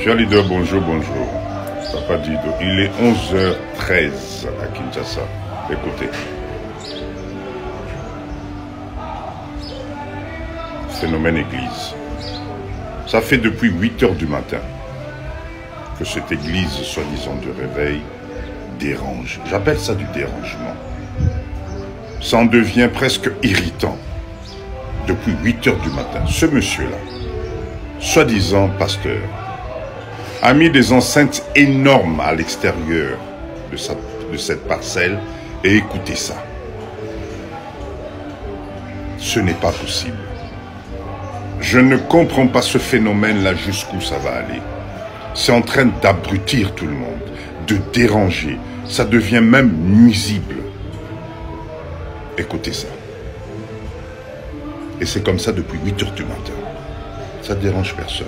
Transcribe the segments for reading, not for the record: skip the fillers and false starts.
Cher leader, bonjour, bonjour. Papa Dido, il est 11h13 à Kinshasa. Écoutez. Phénomène église. Ça fait depuis 8h du matin que cette église, soi-disant de réveil, dérange. J'appelle ça du dérangement. Ça en devient presque irritant. Depuis 8h du matin, ce monsieur-là, soi-disant pasteur, a mis des enceintes énormes à l'extérieur de cette parcelle et écoutez ça. Ce n'est pas possible. Je ne comprends pas ce phénomène-là jusqu'où ça va aller. C'est en train d'abrutir tout le monde, de déranger. Ça devient même nuisible. Écoutez ça. Et c'est comme ça depuis 8h du matin. Ça ne dérange personne.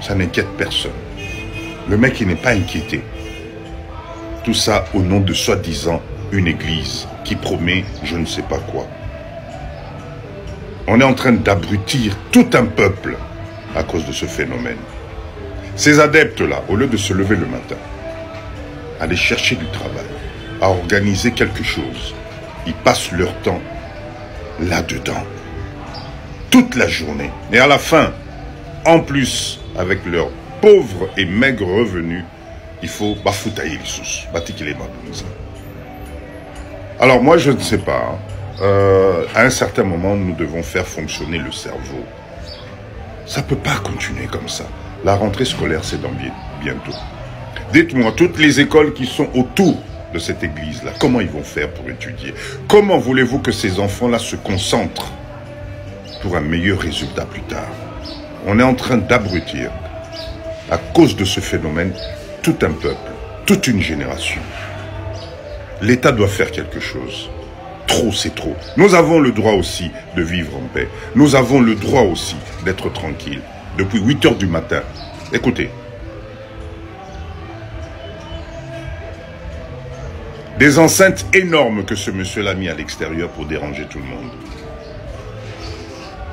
Ça n'inquiète personne. Le mec, il n'est pas inquiété. Tout ça au nom de soi-disant une église qui promet je ne sais pas quoi. On est en train d'abrutir tout un peuple à cause de ce phénomène. Ces adeptes-là, au lieu de se lever le matin, aller chercher du travail, à organiser quelque chose, ils passent leur temps là-dedans. Toute la journée. Et à la fin, en plus, avec leurs pauvres et maigres revenus, il faut bafoutailler les sous. Alors moi, je ne sais pas. À un certain moment, nous devons faire fonctionner le cerveau. Ça ne peut pas continuer comme ça. La rentrée scolaire, c'est dans bientôt. Dites-moi, toutes les écoles qui sont autour de cette église-là, comment ils vont faire pour étudier? Comment voulez-vous que ces enfants-là se concentrent pour un meilleur résultat plus tard? On est en train d'abrutir, à cause de ce phénomène, tout un peuple, toute une génération. L'État doit faire quelque chose. Trop, c'est trop. Nous avons le droit aussi de vivre en paix. Nous avons le droit aussi d'être tranquille. Depuis 8h du matin. Écoutez. Des enceintes énormes que ce monsieur l'a mis à l'extérieur pour déranger tout le monde.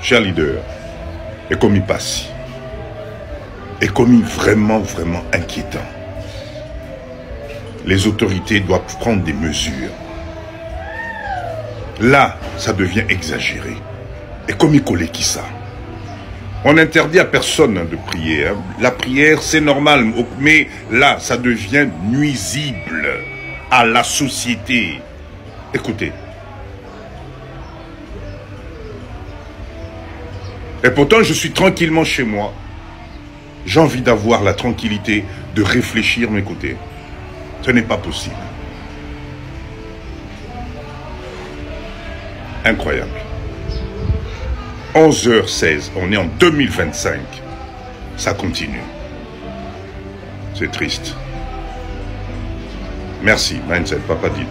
Cher leader, et comme il passe, et comme il est vraiment, vraiment inquiétant. Les autorités doivent prendre des mesures. Là, ça devient exagéré. Et comme il collait qui ça? On interdit à personne de prier. Hein. La prière, c'est normal. Mais là, ça devient nuisible à la société. Écoutez. Et pourtant, je suis tranquillement chez moi. J'ai envie d'avoir la tranquillité de réfléchir, m'écouter. Ce n'est pas possible. Incroyable. 11h16, on est en 2025. Ça continue. C'est triste. Merci, Mindset, Papa Dido.